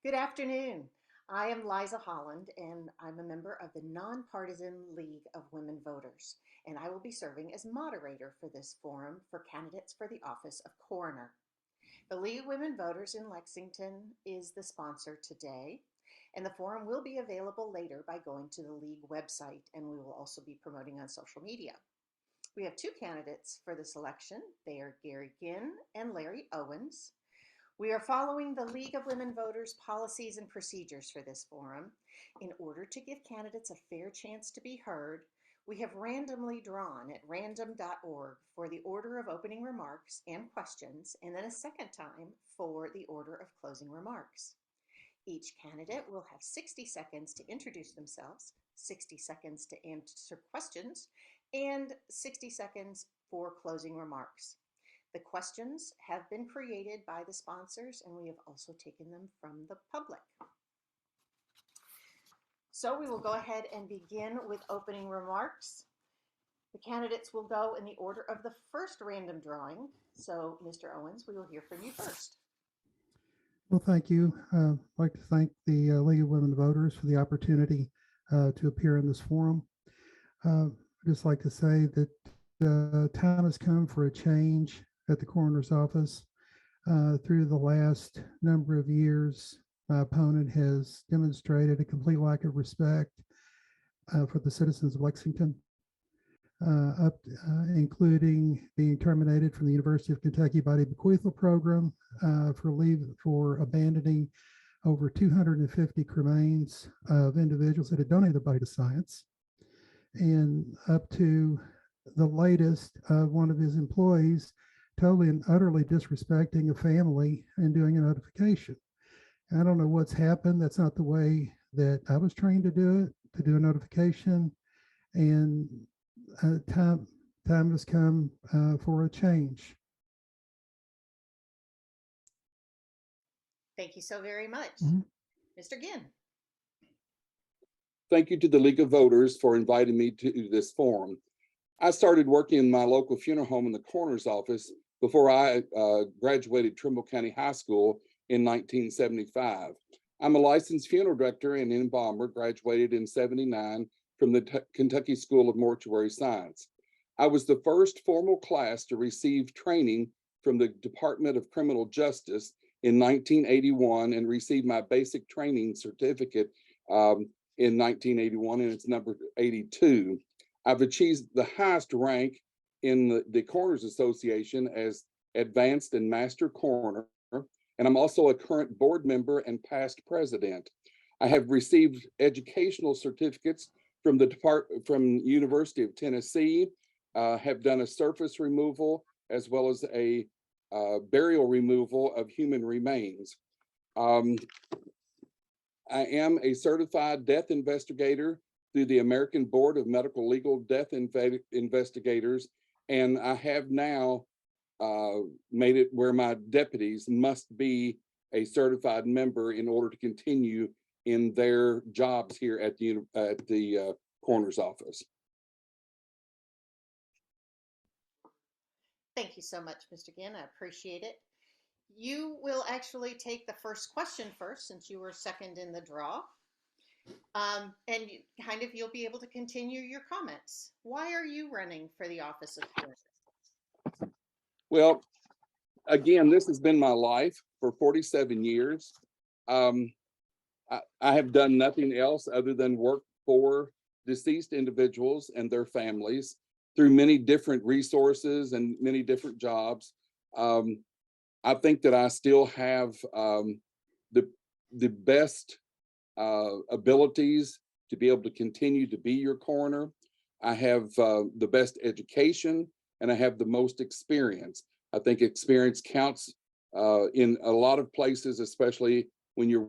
Good afternoon. I am Liza Holland, and I'm a member of the Nonpartisan League of Women Voters, and I will be serving as moderator for this forum for candidates for the office of coroner. The League of Women Voters in Lexington is the sponsor today, and the forum will be available later by going to the League website, and we will also be promoting on social media. We have two candidates for this election. They are Gary Ginn and Larry Owens. We are following the League of Women Voters policies and procedures for this forum. In order to give candidates a fair chance to be heard, we have randomly drawn at random.org for the order of opening remarks and questions, and then a second time for the order of closing remarks. Each candidate will have 60 seconds to introduce themselves, 60 seconds to answer questions, and 60 seconds for closing remarks. The questions have been created by the sponsors, and we have also taken them from the public. So we will go ahead and begin with opening remarks. The candidates will go in the order of the first random drawing. So, Mr. Owens, we will hear from you first. Well, thank you. I'd like to thank the League of Women Voters for the opportunity to appear in this forum. I'd just like to say that time has come for a change at the coroner's office. Through the last number of years, my opponent has demonstrated a complete lack of respect for the citizens of Lexington, including being terminated from the University of Kentucky Body Bequeathal Program for abandoning over 250 cremains of individuals that had donated their body to science, and up to the latest of one of his employees totally and utterly disrespecting a family and doing a notification. I don't know what's happened. That's not the way that I was trained to do it, to do a notification. And time has come for a change. Thank you so very much. Mr. Ginn. Thank you to the League of Voters for inviting me to this forum. I started working in my local funeral home in the coroner's office before I graduated Trimble County High School in 1975. I'm a licensed funeral director and embalmer, graduated in '79 from the Kentucky School of Mortuary Science. I was the first formal class to receive training from the Department of Criminal Justice in 1981 and received my basic training certificate in 1981, and it's number 82. I've achieved the highest rank in the Coroners Association as Advanced and Master Coroner, and I'm also a current board member and past president. I have received educational certificates from the University of Tennessee, have done a surface removal as well as a burial removal of human remains. I am a certified death investigator through the American Board of Medical Legal Death Investigators, and I have now made it where my deputies must be a certified member in order to continue in their jobs here at the coroner's office. Thank you so much, Mr. Ginn. I appreciate it. You will actually take the first question first, since you were second in the draw. And you'll be able to continue your comments. Why are you running for the office of coroner? Well, again, this has been my life for 47 years. I have done nothing else other than work for deceased individuals and their families through many different resources and many different jobs. I think that I still have the best abilities to be able to continue to be your coroner. I have the best education, and I have the most experience. I think experience counts in a lot of places, especially when you're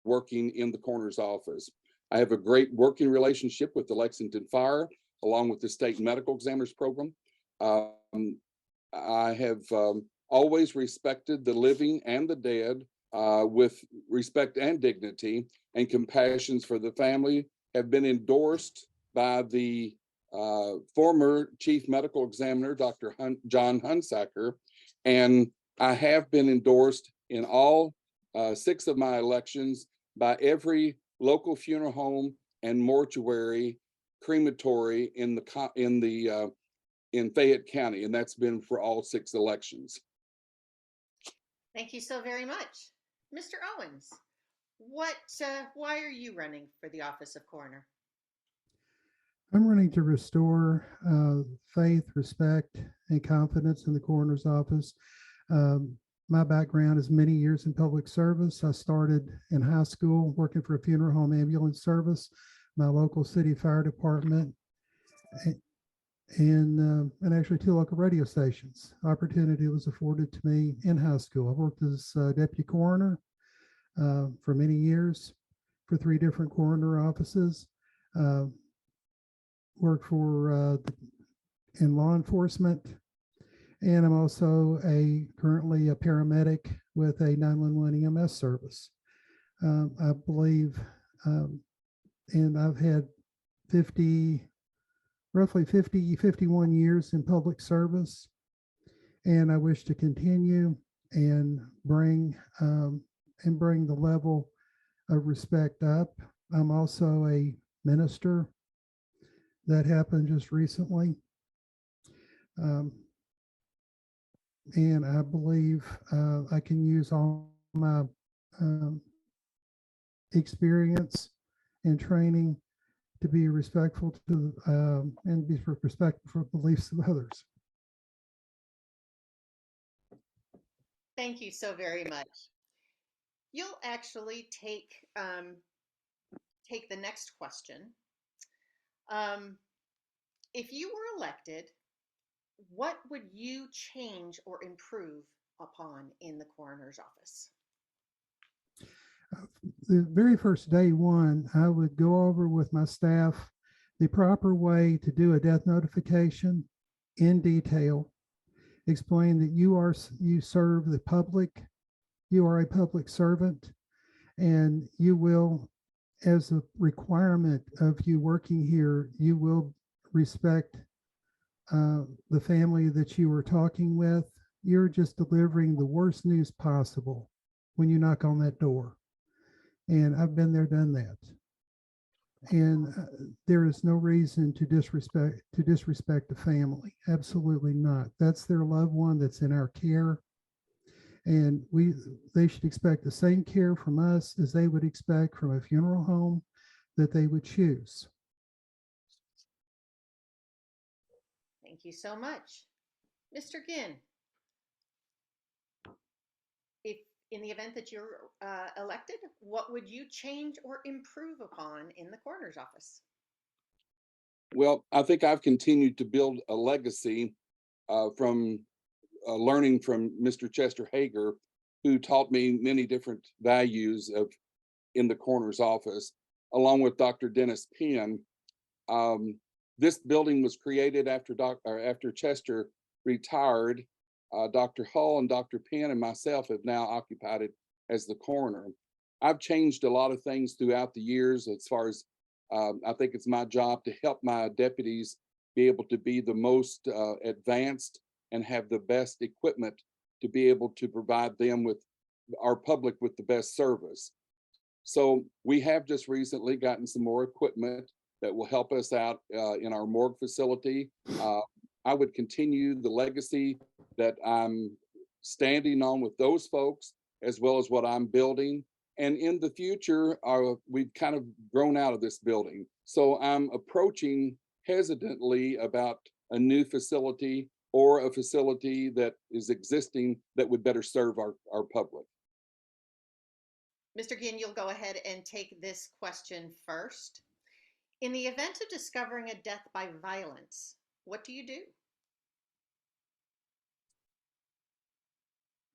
working in the coroner's office. I have a great working relationship with the Lexington Fire, along with the State Medical Examiners Program. I have always respected the living and the dead with respect and dignity, and compassions for the family have been endorsed by the former Chief Medical Examiner, Dr. John Hunsaker, and I have been endorsed in all 6 of my elections by every local funeral home and mortuary crematory in Fayette County, and that's been for all 6 elections. Thank you so very much. Mr. Owens, why are you running for the office of coroner? I'm running to restore faith, respect, and confidence in the coroner's office. My background is many years in public service. I started in high school working for a funeral home ambulance service, my local city fire department, and actually 2 local radio stations. Opportunity was afforded to me in high school. I worked as deputy coroner for many years for 3 different coroner offices. Worked for in law enforcement, and I'm also currently a paramedic with a 911 EMS service. I believe, and I've had 51 years in public service, and I wish to continue and bring the level of respect up. I'm also a minister. That happened just recently. And I believe I can use all my experience and training to be respectful to and be respectful for the beliefs of others. Thank you so very much. You'll actually take the next question. If you were elected, what would you change or improve upon in the coroner's office? The very first day one, I would go over with my staff the proper way to do a death notification in detail, explain that you serve the public, you are a public servant, and you will, as a requirement of you working here, you will respect the family that you are talking with. You're just delivering the worst news possible when you knock on that door. And I've been there, done that. And there is no reason to disrespect the family. Absolutely not. That's their loved one that's in our care. And they should expect the same care from us as they would expect from a funeral home that they would choose. Thank you so much. Mr. Ginn, if in the event that you're elected, what would you change or improve upon in the coroner's office? Well, I think I've continued to build a legacy from learning from Mr. Chester Hager, who taught me many different values in the coroner's office, along with Dr. Dennis Penn. This building was created after Chester retired. Dr. Hull and Dr. Penn and myself have now occupied it as the coroner. I've changed a lot of things throughout the years as far as I think it's my job to help my deputies be able to be the most advanced and have the best equipment to be able to provide them with our public with the best service. So we have just recently gotten some more equipment that will help us out in our morgue facility. I would continue the legacy that I'm standing on with those folks, as well as what I'm building. And in the future, we've kind of grown out of this building. So I'm approaching hesitantly about a new facility or a facility that is existing that would better serve our public. Mr. Ginn, you'll go ahead and take this question first. In the event of discovering a death by violence, what do you do?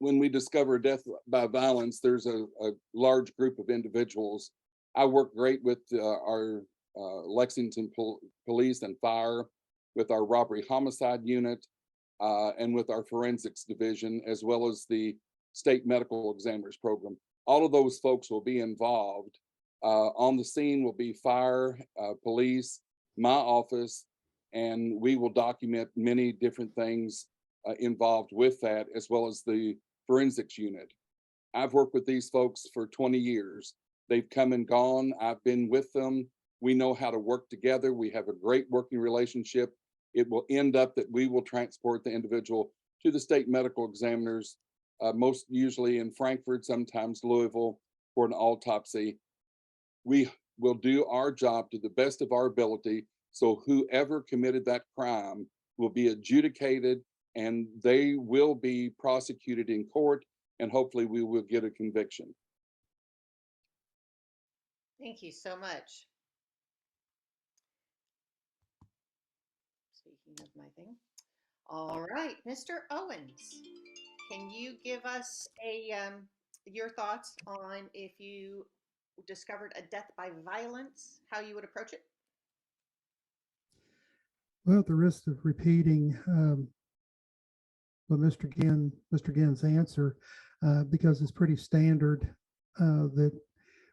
When we discover death by violence, there's a large group of individuals. I work great with our Lexington Police and Fire, with our robbery homicide unit, and with our forensics division, as well as the state medical examiners program. All of those folks will be involved. On the scene will be fire, police, my office, and we will document many different things involved with that, as well as the forensics unit. I've worked with these folks for 20 years. They've come and gone. I've been with them. We know how to work together. We have a great working relationship. It will end up that we will transport the individual to the state medical examiners, most usually in Frankfurt, sometimes Louisville, for an autopsy. We will do our job to the best of our ability, so whoever committed that crime will be adjudicated and they will be prosecuted in court, and hopefully we will get a conviction. Thank you so much. Speaking of my thing. All right, Mr. Owens, can you give us your thoughts on if you discovered a death by violence, how you would approach it? Well, at the risk of repeating what Mr. Ginn's answer, because it's pretty standard that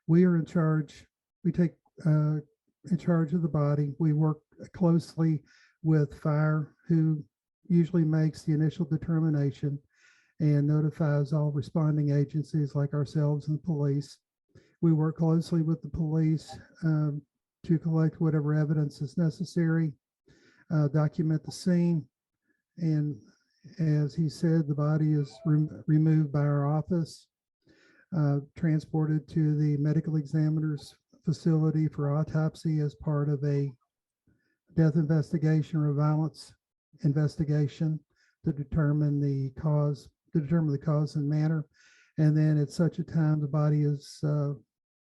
we are in charge. We take in charge of the body. We work closely with fire, who usually makes the initial determination and notifies all responding agencies like ourselves and the police. We work closely with the police to collect whatever evidence is necessary, document the scene, and as he said, the body is removed by our office, transported to the medical examiner's facility for autopsy as part of a death investigation or violence investigation to determine the cause, and manner. And then at such a time, the body is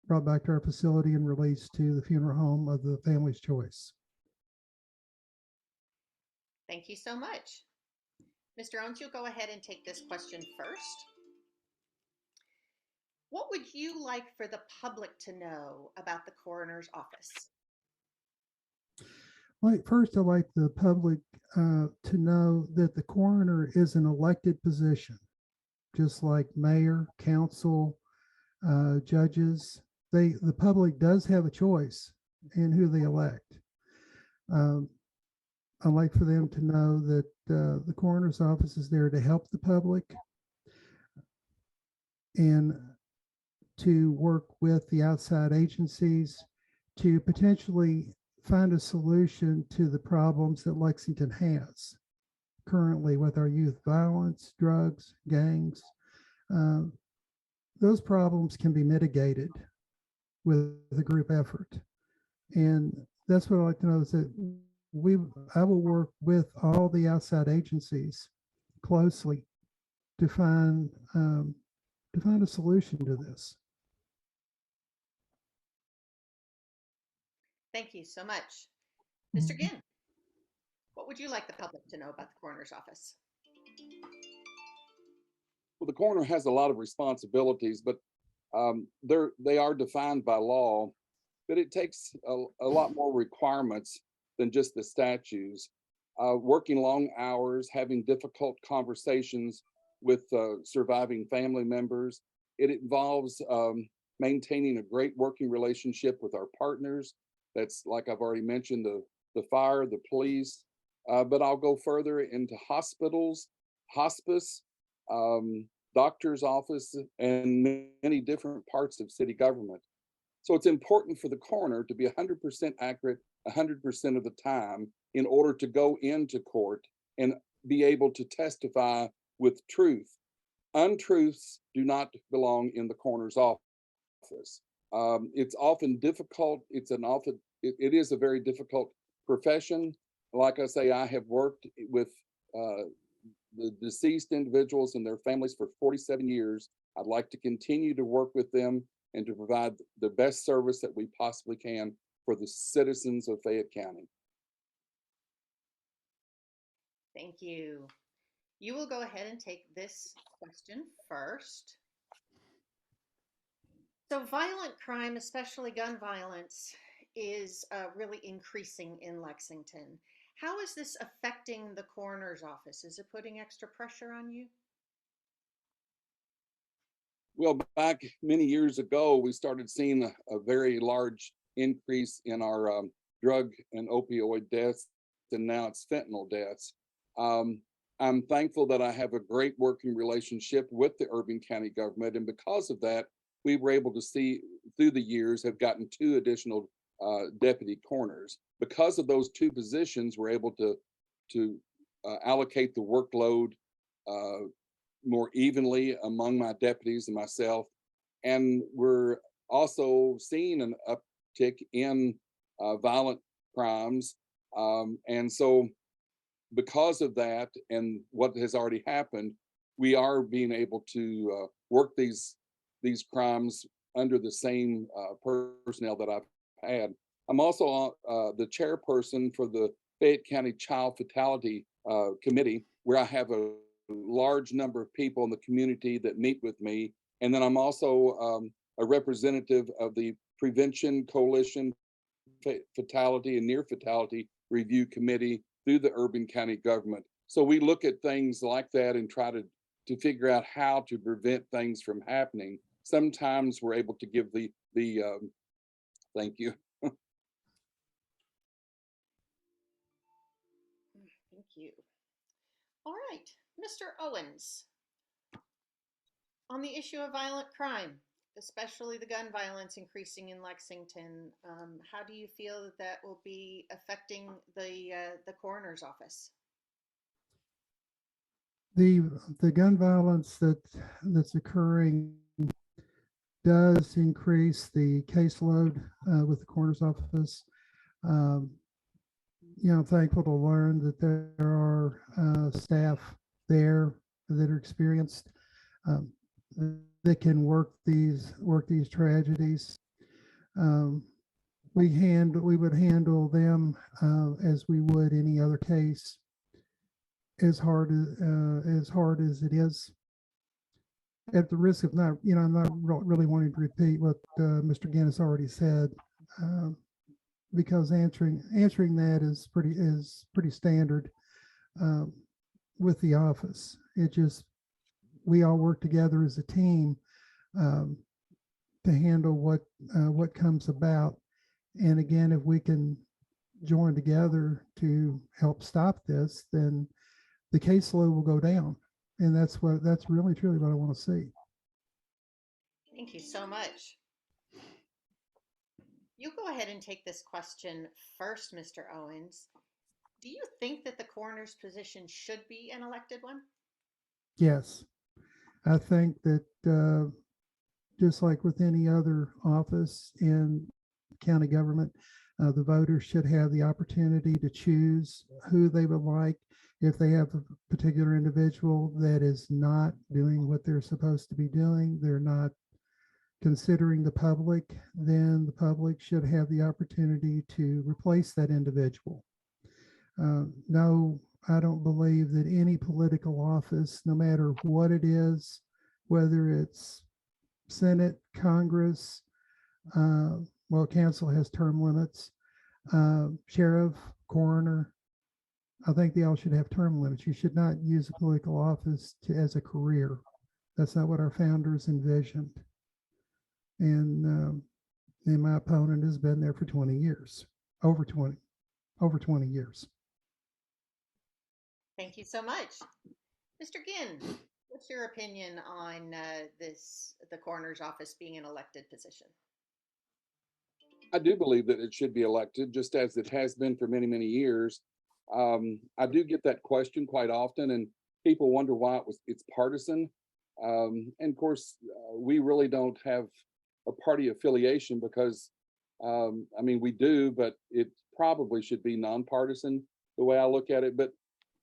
brought back to our facility and released to the funeral home of the family's choice. Thank you so much. Mr. Owens, you'll go ahead and take this question first. What would you like for the public to know about the coroner's office? First, I'd like the public to know that the coroner is an elected position, just like mayor, council, judges. The public does have a choice in who they elect. I'd like for them to know that the coroner's office is there to help the public and to work with the outside agencies to potentially find a solution to the problems that Lexington has currently with our youth violence, drugs, gangs. Those problems can be mitigated with a group effort. And that's what I'd like to know, is that I will work with all the outside agencies closely to find a solution to this. Thank you so much. Mr. Ginn, what would you like the public to know about the coroner's office? Well, the coroner has a lot of responsibilities, but they are defined by law, but it takes a lot more requirements than just the statutes. Working long hours, having difficult conversations with surviving family members. It involves maintaining a great working relationship with our partners. That's, like I've already mentioned, the fire, the police, but I'll go further into hospitals, hospice, doctor's office, and many different parts of city government. So it's important for the coroner to be 100% accurate 100% of the time in order to go into court and be able to testify with truth. Untruths do not belong in the coroner's office. It's often difficult. It is a very difficult profession. Like I say, I have worked with the deceased individuals and their families for 47 years. I'd like to continue to work with them and to provide the best service that we possibly can for the citizens of Fayette County. Thank you. You will go ahead and take this question first. So violent crime, especially gun violence, is really increasing in Lexington. How is this affecting the coroner's office? Is it putting extra pressure on you? Well, back many years ago, we started seeing a very large increase in our drug and opioid deaths, and now it's fentanyl deaths. I'm thankful that I have a great working relationship with the Irving County government. And because of that, we were able to see through the years have gotten 2 additional deputy coroners. Because of those 2 positions, we're able to allocate the workload more evenly among my deputies and myself. And we're also seeing an uptick in violent crimes. And so because of that and what has already happened, we are being able to work these crimes under the same personnel that I've had. I'm also the chairperson for the Fayette County Child Fatality Committee, where I have a large number of people in the community that meet with me. And then I'm also a representative of the Prevention Coalition Fatality and Near Fatality Review Committee through the Irving County government. So we look at things like that and try to figure out how to prevent things from happening. Sometimes we're able to give the thank you. Thank you. All right, Mr. Owens, on the issue of violent crime, especially the gun violence increasing in Lexington, how do you feel that that will be affecting the coroner's office? The gun violence that's occurring does increase the caseload with the coroner's office. I'm thankful to learn that there are staff there that are experienced, that can work these tragedies. We would handle them as we would any other case, as hard as it is. At the risk of not, I'm not really wanting to repeat what Mr. Ginn has already said, because answering that is pretty standard with the office. We all work together as a team to handle what comes about. And again, if we can join together to help stop this, then the caseload will go down. And that's really truly what I want to see. Thank you so much. You go ahead and take this question first, Mr. Owens. Do you think that the coroner's position should be an elected one? Yes, I think that just like with any other office in county government, the voters should have the opportunity to choose who they would like. If they have a particular individual that is not doing what they're supposed to be doing, they're not considering the public, then the public should have the opportunity to replace that individual. No, I don't believe that any political office, no matter what it is, whether it's Senate, Congress, council has term limits, sheriff, coroner, I think they all should have term limits. You should not use a political office as a career. That's not what our founders envisioned. And my opponent has been there for 20 years, over 20 years. Thank you so much. Mr. Ginn, what's your opinion on the coroner's office being an elected position? I do believe that it should be elected, just as it has been for many, many years. I do get that question quite often, and people wonder why it's partisan. And of course, we really don't have a party affiliation because, we do, but it probably should be nonpartisan the way I look at it. But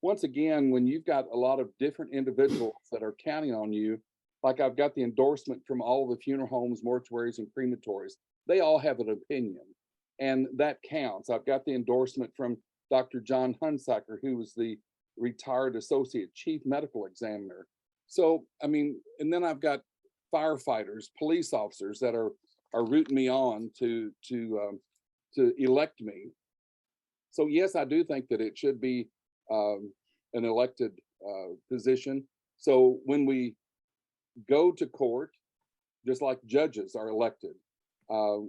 once again, when you've got a lot of different individuals that are counting on you, like I've got the endorsement from all of the funeral homes, mortuaries, and crematories, they all have an opinion, and that counts. I've got the endorsement from Dr. John Hunsaker, who was the retired associate chief medical examiner. So, and then I've got firefighters, police officers that are rooting me on to elect me. So yes, I do think that it should be an elected position. So when we go to court, just like judges are elected,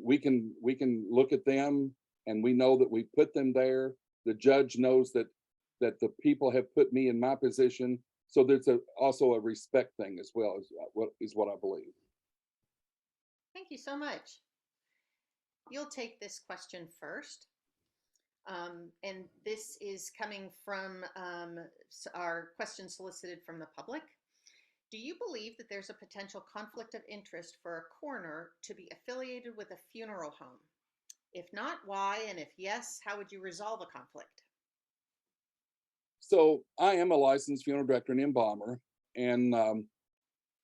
we can look at them and we know that we put them there. The judge knows that that the people have put me in my position. So there's also a respect thing as well, is what I believe. Thank you so much. You'll take this question first. And this is coming from our question solicited from the public. Do you believe that there's a potential conflict of interest for a coroner to be affiliated with a funeral home? If not, why? And if yes, how would you resolve a conflict? So I am a licensed funeral director and embalmer, and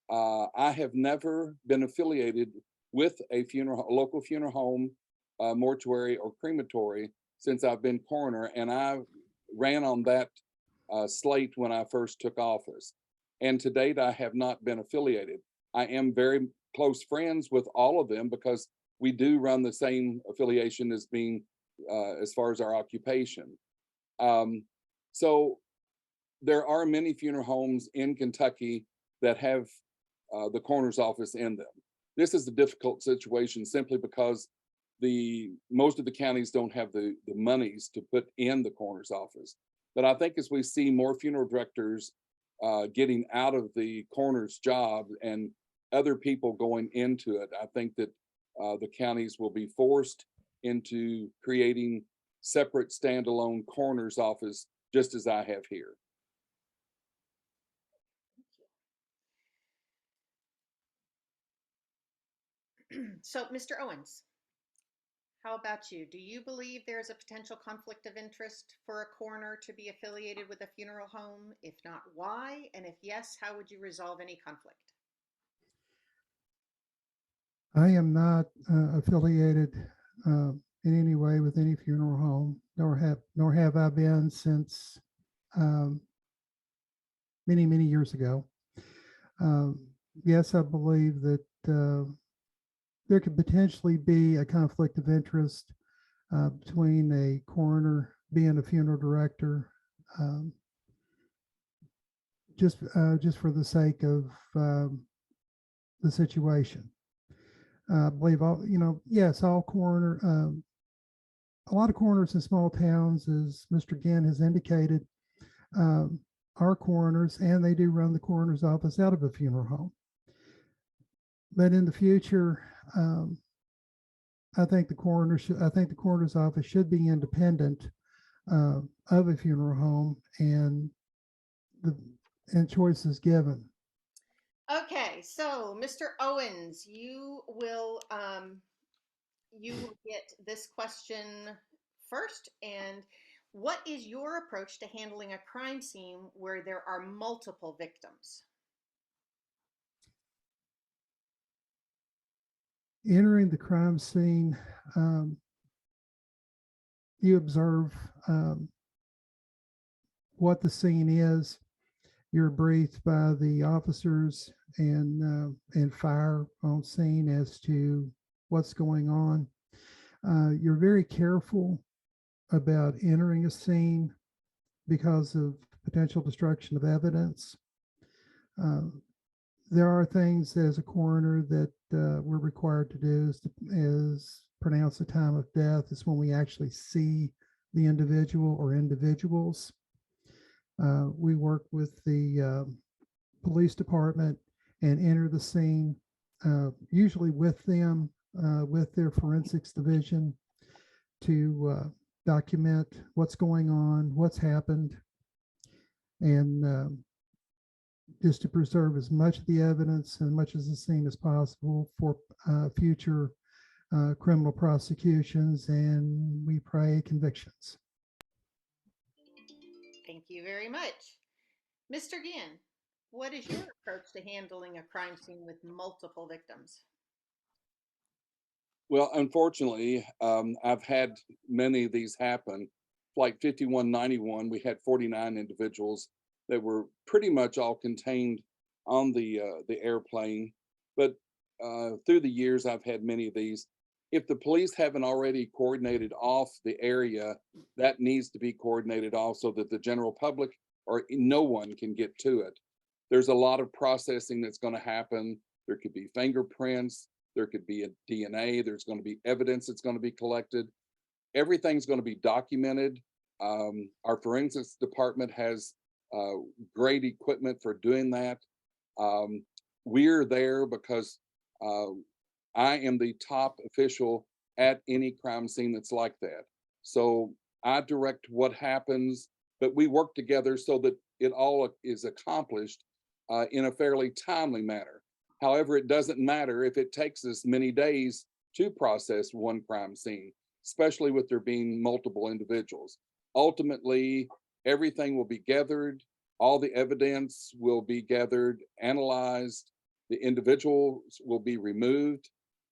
I have never been affiliated with a local funeral home, mortuary, or crematory since I've been coroner, and I ran on that slate when I first took office. And to date, I have not been affiliated. I am very close friends with all of them because we do run the same affiliation as being as far as our occupation. So there are many funeral homes in Kentucky that have the coroner's office in them. This is a difficult situation simply because most of the counties don't have the monies to put in the coroner's office. But I think as we see more funeral directors getting out of the coroner's job and other people going into it, I think that the counties will be forced into creating separate standalone coroner's office, just as I have here. So, Mr. Owens, how about you? Do you believe there's a potential conflict of interest for a coroner to be affiliated with a funeral home? If not, why? And if yes, how would you resolve any conflict? I am not affiliated in any way with any funeral home, nor have I been since many years ago. Yes, I believe that there could potentially be a conflict of interest between a coroner being a funeral director, just for the sake of the situation. I believe yes, all coroner, a lot of coroners in small towns, as Mr. Ginn has indicated, are coroners, and they do run the coroner's office out of a funeral home. But in the future, I think the coroner's office should be independent of a funeral home, and choices given. Okay, so Mr. Owens, you will get this question first. And what is your approach to handling a crime scene where there are multiple victims? Entering the crime scene, you observe what the scene is. You're briefed by the officers and fire on scene as to what's going on. You're very careful about entering a scene because of potential destruction of evidence. There are things as a coroner that we're required to do is pronounce the time of death. Is when we actually see the individual or individuals. We work with the police department and enter the scene, usually with them, with their forensics division, to document what's going on, what's happened, and just to preserve as much of the evidence and much as the scene as possible for future criminal prosecutions, and we pray convictions. Thank you very much. Mr. Ginn, what is your approach to handling a crime scene with multiple victims? Well, unfortunately, I've had many of these happen. Flight 5191, we had 49 individuals that were pretty much all contained on the airplane. But through the years, I've had many of these. If the police haven't already coordinated off the area, that needs to be coordinated off so that the general public or no one can get to it. There's a lot of processing that's going to happen. There could be fingerprints. There could be a DNA. There's going to be evidence that's going to be collected. Everything's going to be documented. Our forensics department has great equipment for doing that. We're there because I am the top official at any crime scene that's like that. So I direct what happens, but we work together so that it all is accomplished in a fairly timely manner. However, it doesn't matter if it takes us many days to process one crime scene, especially with there being multiple individuals. Ultimately, everything will be gathered, all the evidence will be gathered, analyzed, the individuals will be removed,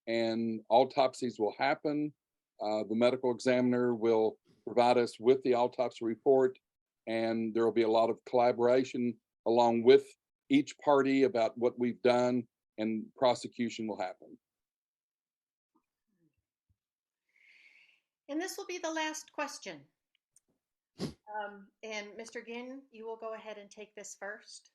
and autopsies will happen. The medical examiner will provide us with the autopsy report, and there will be a lot of collaboration along with each party about what we've done, and prosecution will happen. And this will be the last question. And Mr. Ginn, you will go ahead and take this first.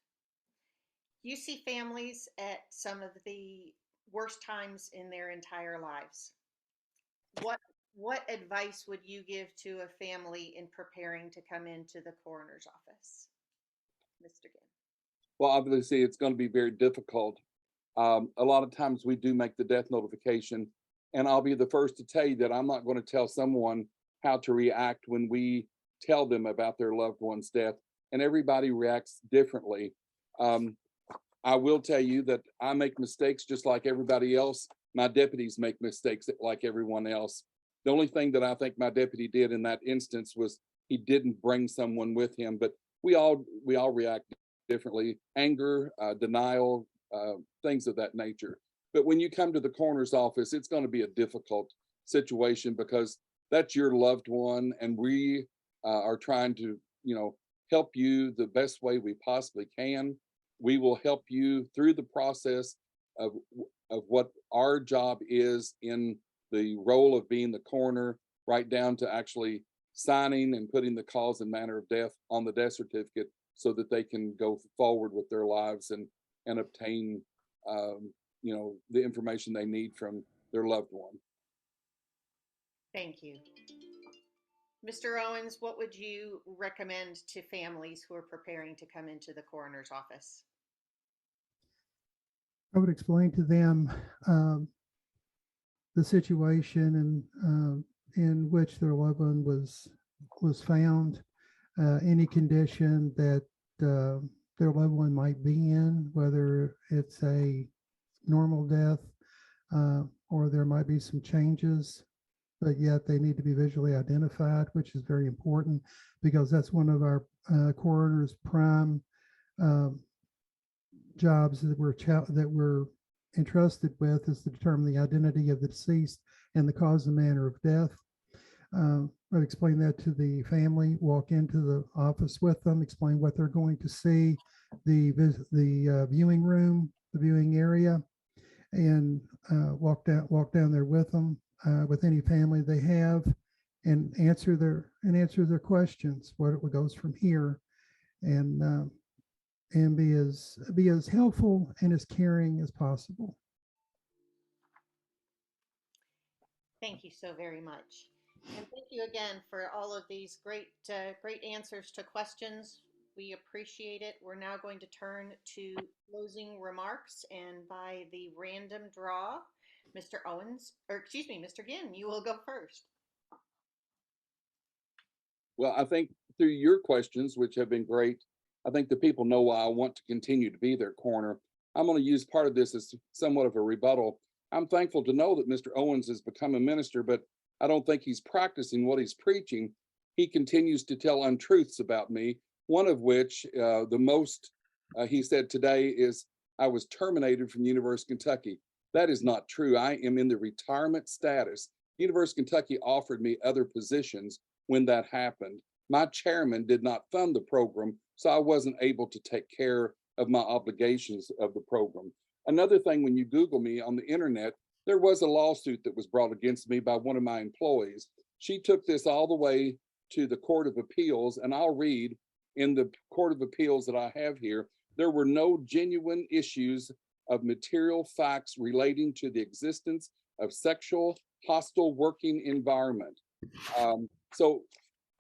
You see families at some of the worst times in their entire lives. What advice would you give to a family in preparing to come into the coroner's office, Mr. Ginn? Well, obviously, it's going to be very difficult. A lot of times we do make the death notification, and I'll be the first to tell you that I'm not going to tell someone how to react when we tell them about their loved one's death, and everybody reacts differently. I will tell you that I make mistakes just like everybody else. My deputies make mistakes like everyone else. The only thing that I think my deputy did in that instance was he didn't bring someone with him, but we all react differently. Anger, denial, things of that nature. But when you come to the coroner's office, it's going to be a difficult situation because that's your loved one, and we are trying to, help you the best way we possibly can. We will help you through the process of what our job is in the role of being the coroner, right down to actually signing and putting the cause and manner of death on the death certificate so that they can go forward with their lives and obtain, the information they need from their loved one. Thank you. Mr. Owens, what would you recommend to families who are preparing to come into the coroner's office? I would explain to them the situation in which their loved one was found, any condition that their loved one might be in, whether it's a normal death or there might be some changes, but yet they need to be visually identified, which is very important because that's one of our coroner's prime jobs that we're entrusted with, is to determine the identity of the deceased and the cause and manner of death. I'd explain that to the family, walk into the office with them, explain what they're going to see, the viewing room, the viewing area, and walk down there with them, with any family they have, and answer their questions. What goes from here, and be as helpful and as caring as possible. Thank you so very much. And thank you again for all of these great answers to questions. We appreciate it. We're now going to turn to closing remarks, and by the random draw, Mr. Ginn, you will go first. Well, I think through your questions, which have been great, I think the people know why I want to continue to be their coroner. I'm going to use part of this as somewhat of a rebuttal. I'm thankful to know that Mr. Owens has become a minister, but I don't think he's practicing what he's preaching. He continues to tell untruths about me, one of which, the most he said today, is I was terminated from University of Kentucky. That is not true. I am in the retirement status. University of Kentucky offered me other positions when that happened. My chairman did not fund the program, so I wasn't able to take care of my obligations of the program. Another thing, when you Google me on the internet, there was a lawsuit that was brought against me by one of my employees. She took this all the way to the Court of Appeals, and I'll read in the Court of Appeals that I have here, there were no genuine issues of material facts relating to the existence of sexual hostile working environment. So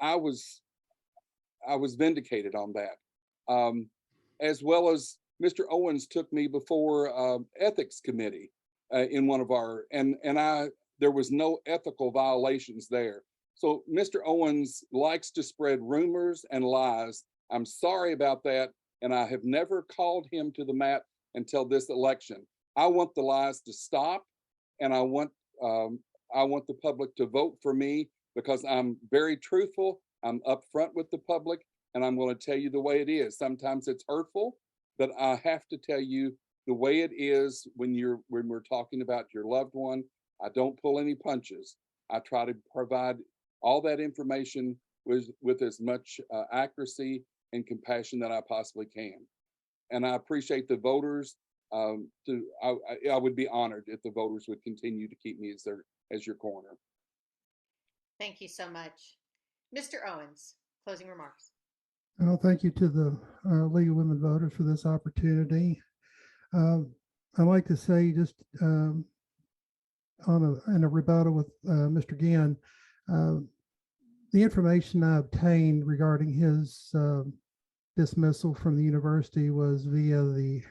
I was vindicated on that. As well as Mr. Owens took me before ethics committee in one of our, and there was no ethical violations there. So Mr. Owens likes to spread rumors and lies. I'm sorry about that, and I have never called him to the mat until this election. I want the lies to stop, and I want the public to vote for me because I'm very truthful. I'm upfront with the public, and I'm going to tell you the way it is. Sometimes it's hurtful, but I have to tell you the way it is when we're talking about your loved one. I don't pull any punches. I try to provide all that information with as much accuracy and compassion that I possibly can. And I appreciate the voters. I would be honored if the voters would continue to keep me as your coroner. Thank you so much. Mr. Owens, closing remarks. Well, thank you to the League of Women Voters for this opportunity. I'd like to say just in a rebuttal with Mr. Ginn, the information I obtained regarding his dismissal from the university was via the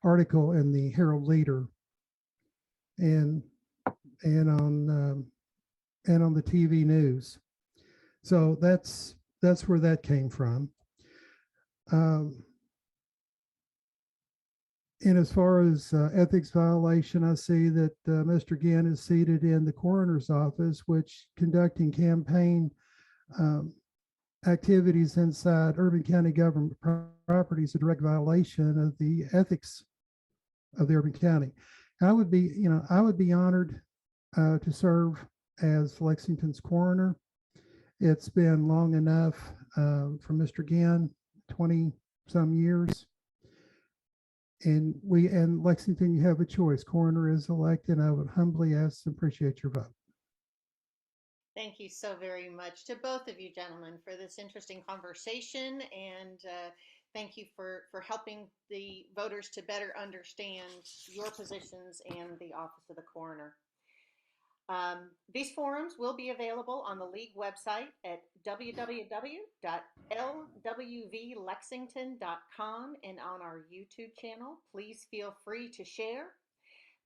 article in the Herald Leader and on the TV news. So that's where that came from. And as far as ethics violation, I see that Mr. Ginn is seated in the coroner's office, which conducting campaign activities inside urban county government property is a direct violation of the ethics of the urban county. I would be honored to serve as Lexington's coroner. It's been long enough for Mr. Ginn, 20 some years. And Lexington, you have a choice. Coroner is elected. I would humbly ask and appreciate your vote. Thank you so very much to both of you gentlemen for this interesting conversation, and thank you for helping the voters to better understand your positions and the office of the coroner. These forums will be available on the League website at www.lwvlexington.com and on our YouTube channel. Please feel free to share.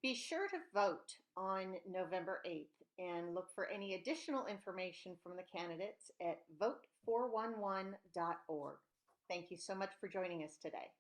Be sure to vote on November 8th and look for any additional information from the candidates at vote411.org. Thank you so much for joining us today.